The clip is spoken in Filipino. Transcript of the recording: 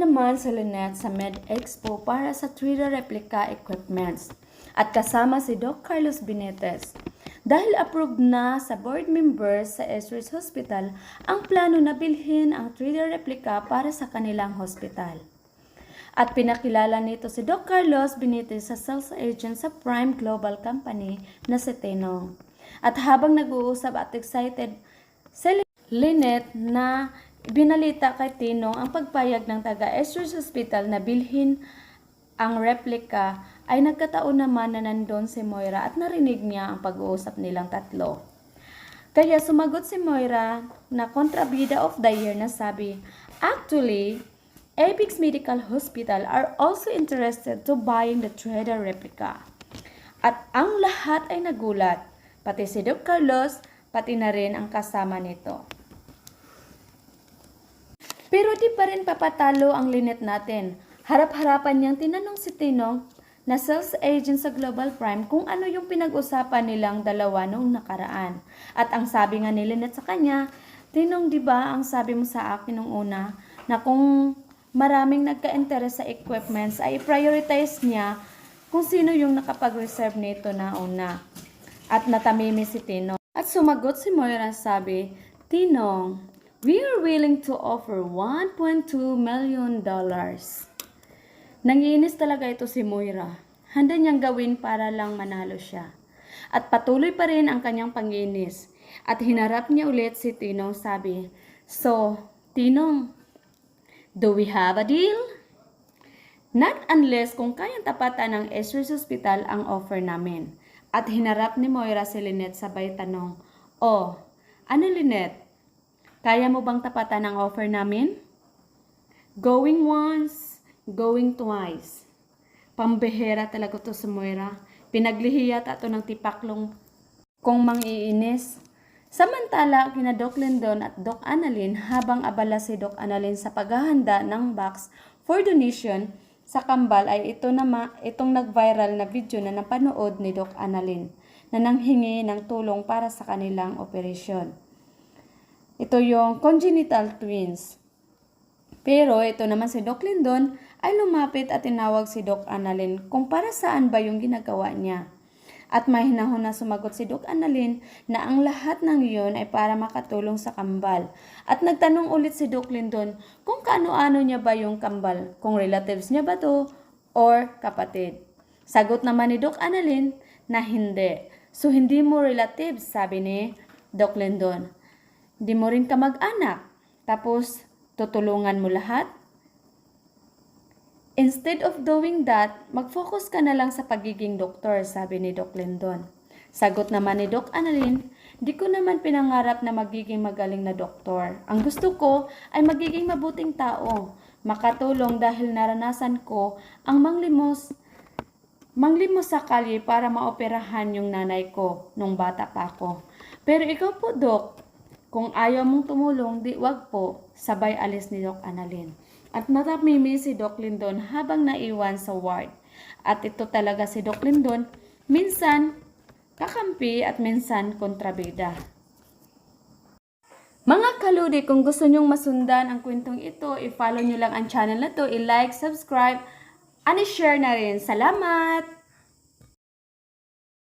naman si Lynette sa Med-Expo para sa 3D replica equipments at kasama si Doc Carlos Benitez. Dahil approved na sa board members sa Esri's Hospital ang plano na bilhin ang 3D replica para sa kanilang hospital. At pinakilala nito si Doc Carlos Benitez sa sales agent sa Prime Global Company na si Tinong. At habang nag-uusap at excited si Lynette na binalita kay Tinong ang pagpayag ng taga-Esri's Hospital na bilhin ang replica, ay nagkataon naman na nandun si Moira at narinig niya ang pag-uusap nilang tatlo. Kaya sumagot si Moira na kontrabida of the year na sabi, "Actually, Apex Medical Hospital are also interested to buying the 3D replica." At ang lahat ay nagulat, pati si Doc Carlos, pati na rin ang kasama nito. Pero di pa rin papatalo ang Lynette natin. Harap-harapan niyang tinanong si Tinong na sales agent sa Global Prime kung ano yung pinag-usapan nilang dalawa noong nakaraan. At ang sabi nga ni Lynette sa kanya, "Tinong, di ba ang sabi mo sa akin nung una na kung maraming nagka-interest sa equipments ay prioritize niya kung sino yung nakapag-reserve nito na una." At natamimi si Tinong. At sumagot si Moira, sabi, "Tinong, we are willing to offer $1.2 million. Nangiinis talaga ito si Moira. Handa niyang gawin para lang manalo siya. At patuloy pa rin ang kanyang panginis. At hinarap niya ulit si Tinong, sabi, "So, Tinong, do we have a deal?" "Not unless kung kayang tapatan ng Esri's Hospital ang offer namin." At hinarap ni Moira si Lynette sabay tanong, "Oh, ano Lynette? Kaya mo bang tapatan ang offer namin?" Going once, going twice. Pambihera talaga to si Moira. Pinaglihiyat ato ng tipaklong kung mang-iinis. Samantala, kina Doc Lindon at Doc Annalyn, habang abala si Doc Annalyn sa paghahanda ng box for donation sa kambal, ay itong nag-viral na video na napanood ni Doc Annalyn na nanghingi ng tulong para sa kanilang operasyon. Ito yung congenital twins. Pero ito naman si Doc Lindon ay lumapit at tinawag si Doc Annalyn kung para saan ba yung ginagawa niya. At mahinahon na sumagot si Doc Annalyn na ang lahat ng iyon ay para makatulong sa kambal. At nagtanong ulit si Doc Lindon kung kaano-ano niya ba yung kambal, kung relatives niya ba to or kapatid. Sagot naman ni Doc Annalyn na hindi. "So hindi mo relatives," sabi ni Doc Lindon. "Di mo rin kamag-anak. Tapos tutulungan mo lahat? Instead of doing that, mag-focus ka na lang sa pagiging doktor," sabi ni Doc Lindon. Sagot naman ni Doc Annalyn, "Di ko naman pinangarap na magiging magaling na doktor. Ang gusto ko ay magiging mabuting tao, makatulong dahil naranasan ko ang manglimos sa kalye para maoperahan yung nanay ko nung bata pa ako. Pero ikaw po, Doc, kung ayaw mong tumulong, di wag po," sabay alis ni Doc Annalyn. At natamimi si Doc Lindon habang naiwan sa ward. At ito talaga si Doc Lindon, minsan kakampi at minsan kontrabida. Mga kaludi, kung gusto nyong masundan ang kwentong ito, i-follow nyo lang ang channel na to, i-like, subscribe, and i-share na rin. Salamat!